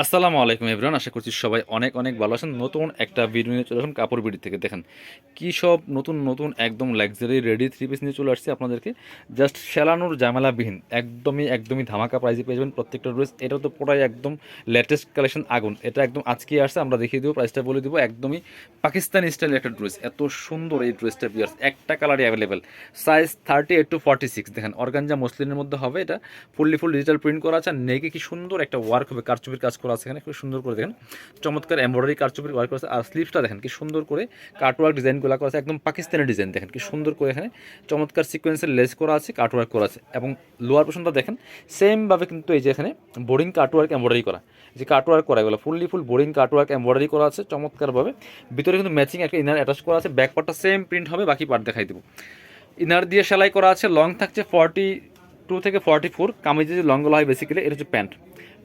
আসসালামু আলাইকুম এভরিওয়ান, আশা করছি সবাই অনেক অনেক ভালো আছেন। নতুন একটা ভিডিও নিয়ে চলে আসুন কাপড় বিডি থেকে। দেখেন কী সব নতুন নতুন একদম লাক্সারি রেডি থ্রি পিস নিয়ে চলে আসছে আপনাদেরকে। জাস্ট সেলানোর ঝামেলাবিহীন একদমই ধামাকা প্রাইজে পেয়ে যাবেন প্রত্যেকটা ড্রেস। এটা তো পুরাই একদম লেটেস্ট কালেকশন আগুন। এটা একদম আজকে আসছে, আমরা দেখিয়ে দেবো, প্রাইসটা বলে দেবো। একদমই পাকিস্তানি স্টাইলের একটা ড্রেস, এত সুন্দর এই ড্রেসটা বিয়ার্স। একটা কালারই অ্যাভেলেবেল, সাইজ 38 to 46। দেখেন অর্গানজা মসলিনের মধ্যে হবে এটা, ফুল ডিজিটাল প্রিন্ট করা আছে। আর নেকে কি সুন্দর একটা ওয়ার্ক হবে, কারচুপির কাজ করা আছে এখানে, খুব সুন্দর করে দেখেন, চমৎকার এমব্রয়ডারি কারচুপির ওয়ার্ক করা আছে। আর স্লিভসটা দেখেন কি সুন্দর করে কাটওয়ার্ক ডিজাইনগুলো করা আছে, একদম পাকিস্তানি ডিজাইন। দেখেন কি সুন্দর করে এখানে চমৎকার সিকোয়েন্সের লেস করা আছে, কাটওয়ার্ক করা আছে। এবং লোয়ার পোর্শনটা দেখেন সেমভাবে কিন্তু এই যে এখানে বোরিং কাটওয়ার্ক এমব্রয়ডারি করা, যে কাটওয়ার্ক করা এগুলো ফুল বোরিং কাটওয়ার্ক এমব্রয়ডারি করা আছে চমৎকারভাবে। ভিতরে কিন্তু ম্যাচিং একটা ইনার অ্যাটাচ করা আছে। ব্যাক পার্টটা সেম প্রিন্ট হবে, বাকি পার্ট দেখাই দেবো। ইনার দিয়ে সেলাই করা আছে, লং থাকছে 42 থেকে 44। কামিজে যে লংগুলো হয় বেসিক্যালি, এটা হচ্ছে প্যান্ট।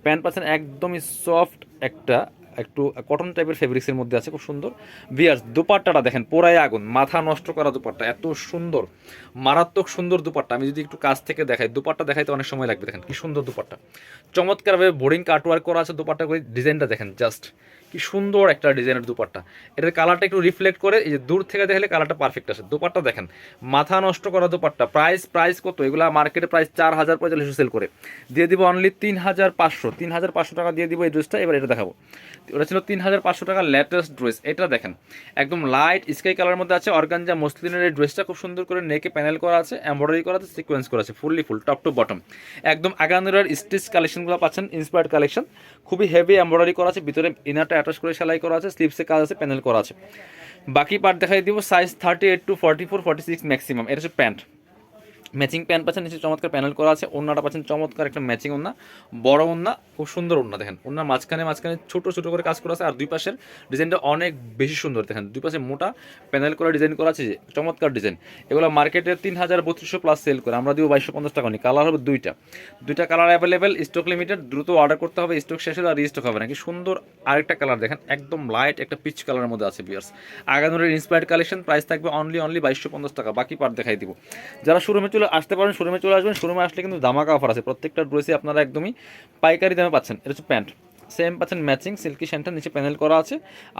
প্যান্ট পাচ্ছেন একদমই সফট একটা, একটু কটন টাইপের ফেব্রিক্সের মধ্যে আছে, খুব সুন্দর। ভিয়ার্স দুপাট্টাটা দেখেন, পোড়াই আগুন, মাথা নষ্ট করা দুপাট্টা, এত সুন্দর, মারাত্মক সুন্দর দুপাট্টা। আমি যদি একটু কাছ থেকে দেখাই, দুপাট্টা দেখাইতে অনেক সময় লাগবে। দেখেন কি সুন্দর দুপাট্টা, চমৎকারভাবে বোরিং কাটওয়ার্ক করা আছে দুপাট্টা করে। ডিজাইনটা দেখেন জাস্ট কি সুন্দর একটা ডিজাইনের দুপাট্টা। এটার কালারটা একটু রিফ্লেক্ট করে, এই যে দূর থেকে দেখলে কালারটা পারফেক্ট আসে। দুপাট্টা দেখেন, মাথা নষ্ট করা দুপাট্টা। প্রাইস কত? এগুলো মার্কেটে প্রাইস 4045 সেল করে, দিয়ে দিব অনলি 3500 টাকা দিয়ে দিব এই ড্রেসটা। এবার এটা দেখাবো, ওটা ছিল 3500 টাকা লেটেস্ট ড্রেস। এটা দেখেন একদম লাইট স্কাই কালার মধ্যে আছে, অর্গানজা মসলিনের এই ড্রেসটা খুব সুন্দর করে নেকে প্যানেল করা আছে, এমব্রয়ডারি করা আছে, সিকোয়েন্স করা আছে, ফুল টপ টু বটম। একদম আগানুরার স্টিচ কালেকশনগুলো পাচ্ছেন, ইন্সপায়ার্ড কালেকশন, খুবই হেভি এমব্রয়ডারি করা আছে। ভিতরে ইনারটা অ্যাটাচ করে সেলাই করা আছে, স্লিভসে কাজ আছে, প্যানেল করা আছে। বাকি পার্ট দেখাই দিব। Size 38 to 44, 46 maximum. এটা হচ্ছে প্যান্ট, ম্যাচিং প্যান্ট পাচ্ছেন, নিচে চমৎকার প্যানেল করা আছে। ওন্নাটা পাচ্ছেন চমৎকার একটা ম্যাচিং ওন্না, বড় ওন্না, খুব সুন্দর ওন্না। দেখেন ওন্নার মাঝখানে ছোটো ছোটো করে কাজ করা আছে। আর দুই পাশের ডিজাইনটা অনেক বেশি সুন্দর। দেখেন দুই পাশে মোটা প্যানেল করা ডিজাইন করা আছে, যে চমৎকার ডিজাইন। এগুলো মার্কেটে 3200 প্লাস সেল করে, আমরা দিব 2250 টাকা নিই। কালার হবে দুইটা কালার অ্যাভেলেবেল, স্টক লিমিটেড, দ্রুত অর্ডার করতে হবে, স্টক শেষ হলে আর রিস্টক হবে না। কি সুন্দর আরেকটা কালার দেখেন, একদম লাইট একটা পিচ কালারের মধ্যে আছে বিয়ার্স। আগানোরের ইন্সপায়ার্ড কালেকশন, প্রাইস থাকবে অনলি 2250 টাকা। বাকি পার্ট দেখাই দিব। যারা শোরুমে আসতে পারেন, শোরুমে চলে আসবেন। শোরুমে আসলে কিন্তু ধামাকা অফার আছে, প্রত্যেকটা ড্রেসে আপনারা একদমই পাইকারি দামে পাচ্ছেন। এটা হচ্ছে প্যান্ট, সেম পাচ্ছেন ম্যাচিং সিল্কি শ্যান্টার, নিচে প্যানেল করা আছে।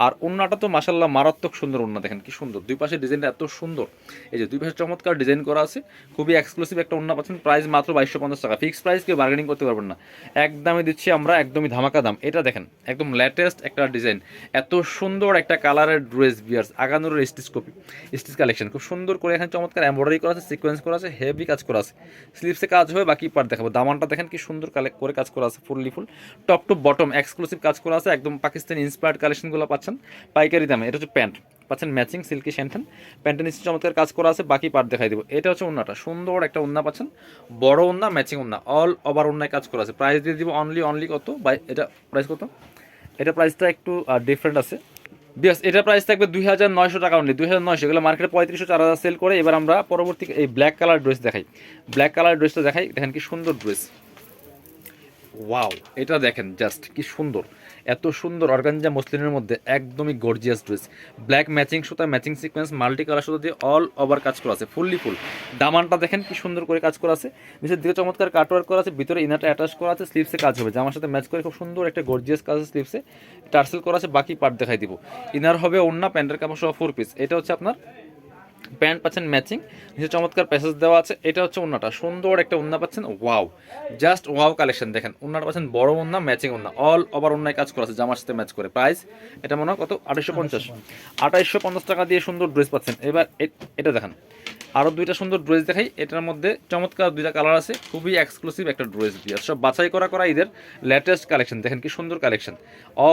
আর ওন্নাটা তো মাশাল্লাহ মারাত্মক সুন্দর ওন্না। দেখেন কি সুন্দর, দুই পাশে ডিজাইনটা এত সুন্দর, এই যে দুই পাশে চমৎকার ডিজাইন করা আছে। খুবই এক্সক্লুসিভ একটা ওন্না পাচ্ছেন, প্রাইস মাত্র 2250 টাকা। ফিক্স প্রাইস, কেউ বার্গেনিং করতে পারবেন না, একদমই দিচ্ছি আমরা, একদমই ধামাকা দাম। এটা দেখেন একদম লেটেস্ট একটা ডিজাইন, এত সুন্দর একটা কালারের ড্রেস বিয়ার্স। আগানোর স্টিচ কালেকশন, খুব সুন্দর করে এখানে চমৎকার এমব্রয়ডারি করা আছে, সিকোয়েন্স করা আছে, হেভি কাজ করা আছে। স্লিভসে কাজ হবে, বাকি পার্ট দেখাবো। দামানটা দেখেন কি সুন্দর করে কাজ করা আছে, full top to bottom exclusive কাজ করা আছে। একদম পাকিস্তানি ইন্সপায়ার্ড কালেকশনগুলো পাচ্ছেন পাইকারি দামে। এটা হচ্ছে প্যান্ট, পাচ্ছেন ম্যাচিং সিল্কি শ্যান্টান, প্যান্টের নিচে চমৎকার কাজ করা আছে। বাকি পার্ট দেখাই দেবো। এটা হচ্ছে ওন্নাটা, সুন্দর একটা ওন্না পাচ্ছেন, বড় ওন্না, ম্যাচিং ওন্না, অল ওভার ওন্নায় কাজ করা আছে। প্রাইস দিয়ে দিব অনলি কত বাই, এটা প্রাইস কত? এটা প্রাইসটা একটু ডিফারেন্ট আছে বিকজ এটা প্রাইস থাকবে 2900 টাকা অনলি, 2900। এগুলো মার্কেটে 3500 4000 সেল করে। এবার আমরা পরবর্তী এই ব্ল্যাক কালার ড্রেস দেখাই, ব্ল্যাক কালার ড্রেসটা দেখাই। দেখেন কি সুন্দর ড্রেস, ওয়াও, এটা দেখেন জাস্ট কি সুন্দর, এত সুন্দর অর্গানজা মসলিনের মধ্যে একদমই গর্জিয়াস ড্রেস। ব্ল্যাক ম্যাচিং সুতা, ম্যাচিং সিকোয়েন্স, মাল্টি কালার সুতা দিয়ে অল ওভার কাজ করা আছে, ফুল। দামানটা দেখেন কি সুন্দর করে কাজ করা আছে, নিচের দিকে চমৎকার কাটওয়ার্ক করা আছে, ভিতরে ইনারটা অ্যাটাচ করা আছে, স্লিভসে কাজ হবে, জামার সাথে ম্যাচ করে খুব সুন্দর একটা গর্জিয়াস কাজ আছে। স্লিভসে টার্সেল করা আছে, বাকি পার্ট দেখাই দিব। ইনার হবে ওন্না, প্যান্টের কাপড় সহ 4 পিস। এটা হচ্ছে আপনার প্যান্ট পাচ্ছেন ম্যাচিং, নিচে চমৎকার প্যাসেজ দেওয়া আছে। এটা হচ্ছে ওন্নাটা, সুন্দর একটা ওন্না পাচ্ছেন, ওয়াও, জাস্ট ওয়াও কালেকশন। দেখেন ওন্নাটা পাচ্ছেন বড় ওন্না, ম্যাচিং ওন্না, অল ওভার ওন্নায় কাজ করা আছে, জামার সাথে ম্যাচ করে। প্রাইস এটা মনে হয় কত? 2850 টাকা দিয়ে সুন্দর ড্রেস পাচ্ছেন। এবার এটা দেখেন, আরও দুইটা সুন্দর ড্রেস দেখাই। এটার মধ্যে চমৎকার দুইটা কালার আছে, খুবই এক্সক্লুসিভ একটা ড্রেস দিয়ে সব বাছাই করা ঈদের লেটেস্ট কালেকশন। দেখেন কি সুন্দর কালেকশন,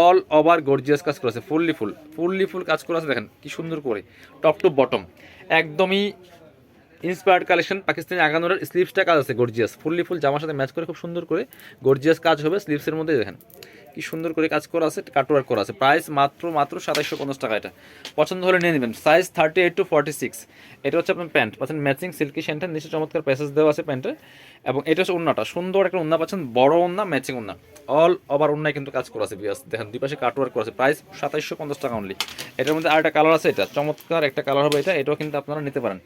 অল ওভার গর্জিয়াস কাজ করা আছে, ফুল কাজ করা আছে। দেখেন কি সুন্দর করে টপ টু বটম, একদমই ইন্সপায়ার্ড কালেকশন। পাকিস্তানি আগানোরের স্লিভসটা কাজ আছে গর্জিয়াস, ফুল জামার সাথে ম্যাচ করে খুব সুন্দর করে গর্জিয়াস কাজ হবে স্লিভসের মধ্যে। দেখেন কি সুন্দর করে কাজ করা আছে, কাটওয়ার্ক করা আছে। প্রাইস মাত্র 2750 টাকা। এটা পছন্দ হলে নিয়ে নেবেন। Size 38 to 46। এটা হচ্ছে আপনার প্যান্ট পাচ্ছেন ম্যাচিং সিল্কি শ্যান্টার, নিচে চমৎকার প্যাসেজ দেওয়া আছে প্যান্টের। এবং এটা হচ্ছে ওন্নাটা, সুন্দর একটা ওন্না পাচ্ছেন, বড় ওন্না, ম্যাচিং ওন্না, অল ওভার ওন্নায় কিন্তু কাজ করা আছে বিয়াস। দেখেন দুই পাশে কাটওয়ার্ক করা আছে। প্রাইস 2750 টাকা অনলি। এটার মধ্যে আরেকটা কালার আছে, এটা চমৎকার একটা কালার হবে, এটাও কিন্তু আপনারা নিতে পারেন।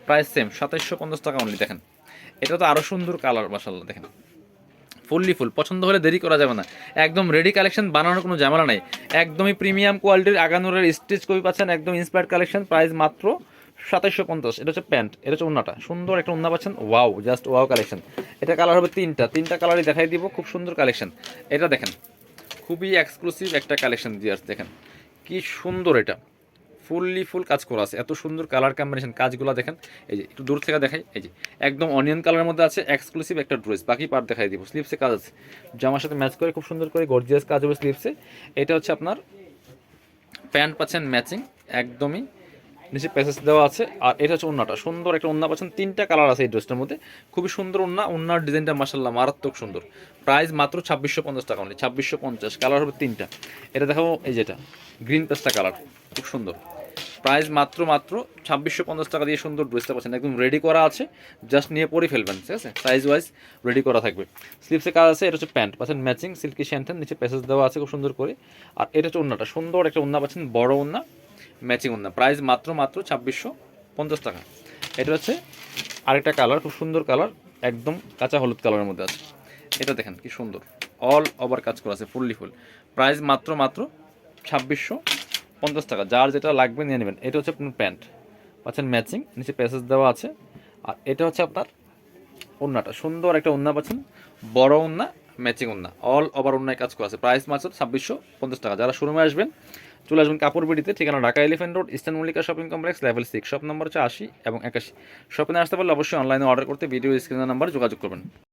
প্রাইস সেম 2750 টাকা অনলি। দেখেন এটা তো আরও সুন্দর কালার, মাশাআল্লাহ। দেখেন ফুললি ফুল, পছন্দ হলে দেরি করা যাবে না, একদম রেডি কালেকশন, বানানোর কোনো ঝামেলা নেই, একদমই প্রিমিয়াম কোয়ালিটির আগানোরের স্টিচ কপি পাচ্ছেন, একদম ইন্সপায়ার্ড কালেকশন, প্রাইস মাত্র 2750। এটা হচ্ছে প্যান্ট, এটা হচ্ছে ওন্নাটা, সুন্দর একটা ওন্না পাচ্ছেন, ওয়াও জাস্ট ওয়াও কালেকশন। এটা কালার হবে তিনটা কালারই দেখাই দিব, খুব সুন্দর কালেকশন। এটা দেখেন খুবই এক্সক্লুসিভ একটা কালেকশন দিয়ে আসছে, দেখেন কি সুন্দর, এটা ফুললি ফুল কাজ করা আছে, এত সুন্দর কালার কম্বিনেশন, কাজগুলো দেখেন। এই যে একটু দূর থেকে দেখাই, এই যে একদম অনিয়ন কালারের মধ্যে আছে, এক্সক্লুসিভ একটা ড্রেস, বাকি পার্ট দেখাই দিব। স্লিপসে কাজ আছে, জামার সাথে ম্যাচ করে খুব সুন্দর করে গর্জিয়াস কাজ হবে স্লিপসে। এটা হচ্ছে আপনার প্যান্ট পাচ্ছেন ম্যাচিং, একদমই নিচে প্যাসেজ দেওয়া আছে। আর এটা হচ্ছে ওন্নাটা, সুন্দর একটা ওন্না পাচ্ছেন, তিনটা কালার আছে এই ড্রেসটার মধ্যে, খুবই সুন্দর ওন্না, ওন্নার ডিজাইনটা মাশাআল্লাহ মারাত্মক সুন্দর। প্রাইস মাত্র 2650 টাকা অনলি, 2650। কালার হবে তিনটা, এটা দেখাবো, এই যেটা গ্রিন পেস্টা কালার, খুব সুন্দর। প্রাইস মাত্র 2650 টাকা দিয়ে সুন্দর ড্রেসটা পাচ্ছেন, একদম রেডি করা আছে, জাস্ট নিয়ে পরে ফেলবেন, ঠিক আছে, সাইজ ওয়াইজ রেডি করা থাকবে। স্লিপসে কাজ আছে, এটা হচ্ছে প্যান্ট পাচ্ছেন ম্যাচিং, সিল্কি শ্যান্টেন, নিচে প্যাসেজ দেওয়া আছে খুব সুন্দর করে। আর এটা হচ্ছে ওন্নাটা, সুন্দর একটা ওন্না পাচ্ছেন, বড় ওন্না, ম্যাচিং ওন্না, প্রাইস মাত্র 2650 টাকা। এটা হচ্ছে আরেকটা কালার, খুব সুন্দর কালার, একদম কাঁচা হলুদ কালারের মধ্যে আছে। এটা দেখেন কি সুন্দর, অল ওভার কাজ করা আছে ফুললি ফুল, প্রাইস মাত্র 2650 টাকা। যার যেটা লাগবে নিয়ে নেবেন। এটা হচ্ছে আপনার প্যান্ট পাচ্ছেন ম্যাচিং, নিচে প্যাসেজ দেওয়া আছে। আর এটা হচ্ছে আপনার ওন্নাটা, সুন্দর একটা ওন্না পাচ্ছেন, বড় ওন্না, ম্যাচিং ওন্না, অল ওভার ওন্নায় কাজ করা আছে, প্রাইস মাত্র 2650 টাকা। যারা শোরুমে আসবেন চলে আসবেন কাপড় বিডিতে, ঠিকানা Dhaka elephant road, eastern Mallika shopping complex, level 6, shop number হচ্ছে 80 এবং 81। শপিংয়ে আসতে পারলে অবশ্যই অনলাইনে অর্ডার করতে ভিডিও স্ক্রিনের নাম্বার যোগাযোগ করবেন।